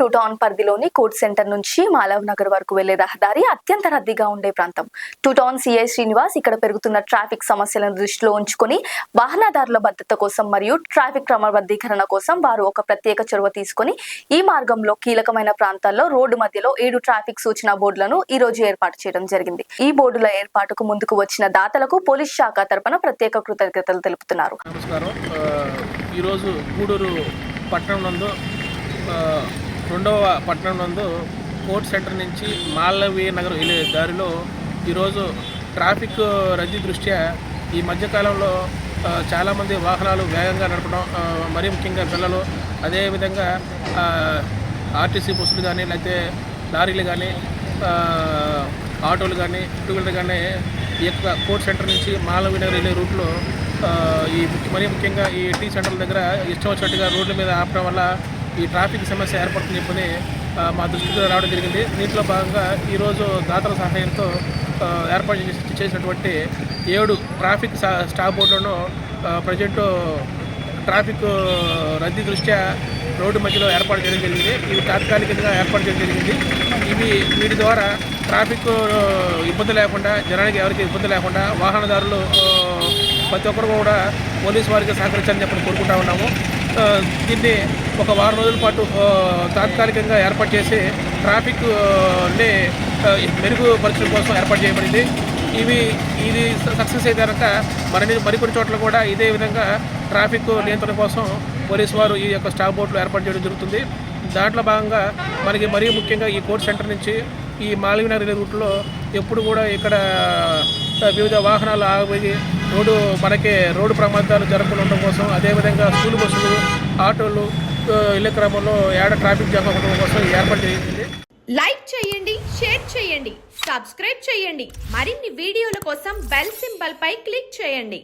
Two town పరిధిలోని court centre నుంచి మాలవ్ నగర్ వరకు వెళ్లే రహదారి అత్యంత రద్దీగా ఉండే ప్రాంతం. టూ టౌన్ సిఐ శ్రీనివాస్ ఇక్కడ పెరుగుతున్న ట్రాఫిక్ సమస్యలను దృష్టిలో ఉంచుకొని వాహనదారుల భద్రత కోసం మరియు ట్రాఫిక్ క్రమబద్ధీకరణ కోసం వారు ఒక ప్రత్యేక చొరవ తీసుకొని ఈ మార్గంలో కీలకమైన ప్రాంతాల్లో రోడ్డు మధ్యలో 7 ట్రాఫిక్ సూచన బోర్డులను ఈ రోజు ఏర్పాటు చేయడం జరిగింది. ఈ బోర్డుల ఏర్పాటుకు ముందుకు వచ్చిన దాతలకు పోలీస్ శాఖ తరపున ప్రత్యేక కృతజ్ఞతలు తెలుపుతున్నారు. నమస్కారం. ఈరోజు గూడూరు పట్టణం నందు రెండవ పట్టణం నందు కోర్ట్ సెంటర్ నుంచి మాలవి నగర్ వెళ్ళే దారిలో ఈరోజు ట్రాఫిక్ రద్దీ దృష్ట్యా ఈ మధ్యకాలంలో చాలామంది వాహనాలు వేగంగా నడపడం, మరీ ముఖ్యంగా పిల్లలు, అదేవిధంగా ఆర్టీసీ బస్సులు కానీ లేకపోతే లారీలు కానీ ఆటోలు కానీ టూ వీలర్ కానీ ఈ యొక్క కోర్ట్ సెంటర్ నుంచి మాలవి నగర్ వెళ్ళే రూట్లో మరీ ముఖ్యంగా ఈ టీ సెంటర్ల దగ్గర ఇష్టం వచ్చినట్టుగా రోడ్ల మీద ఆపడం వల్ల ఈ ట్రాఫిక్ సమస్య ఏర్పడుతుంది చెప్పని మా దృష్టికి రావడం జరిగింది. దీంట్లో భాగంగా ఈరోజు దాతల సహాయంతో ఏర్పాటు చేసినటువంటి 7 ట్రాఫిక్ స్టాప్ బోర్డులను ప్రజెంట్ ట్రాఫిక్ రద్దీ దృష్ట్యా రోడ్డు మధ్యలో ఏర్పాటు చేయడం జరిగింది. ఇవి తాత్కాలికంగా ఏర్పాటు చేయడం జరిగింది. వీటి ద్వారా ట్రాఫిక్ ఇబ్బంది లేకుండా, జనానికి ఎవరికి ఇబ్బంది లేకుండా వాహనదారులు ప్రతి ఒక్కరు కూడా పోలీసు వారికి సహకరించాలని చెప్పి కోరుకుంటా ఉన్నాము. దీన్ని ఒక వారం రోజుల పాటు తాత్కాలికంగా ఏర్పాటు చేసి ట్రాఫిక్ని మెరుగుపరచడం కోసం ఏర్పాటు చేయబడింది. ఇది సక్సెస్ అయితే కనుక మరికొన్ని చోట్ల కూడా ఇదే విధంగా ట్రాఫిక్ నియంత్రణ కోసం పోలీసు వారు ఈ యొక్క స్టాప్ బోర్డులు ఏర్పాటు చేయడం జరుగుతుంది. దాంట్లో భాగంగా మనకి మరీ ముఖ్యంగా ఈ కోర్ట్ సెంటర్ నుంచి ఈ మాలవి నగర్ రూట్లో ఎప్పుడు కూడా ఇక్కడ వివిధ వాహనాలు ఆగిపోయి రోడ్డు ప్రమాదాలు జరగకుండా ఉండడం కోసం, అదేవిధంగా స్కూల్ బస్సులు, ఆటోలు వెళ్ళే క్రమంలో ట్రాఫిక్ జామ్ అవ్వడం కోసం ఏర్పాటు చేసింది. లైక్ చేయండి, షేర్ చేయండి, సబ్స్క్రైబ్ చేయండి. మరిన్ని వీడియోల కోసం బెల్ సింబల్ పై క్లిక్ చేయండి.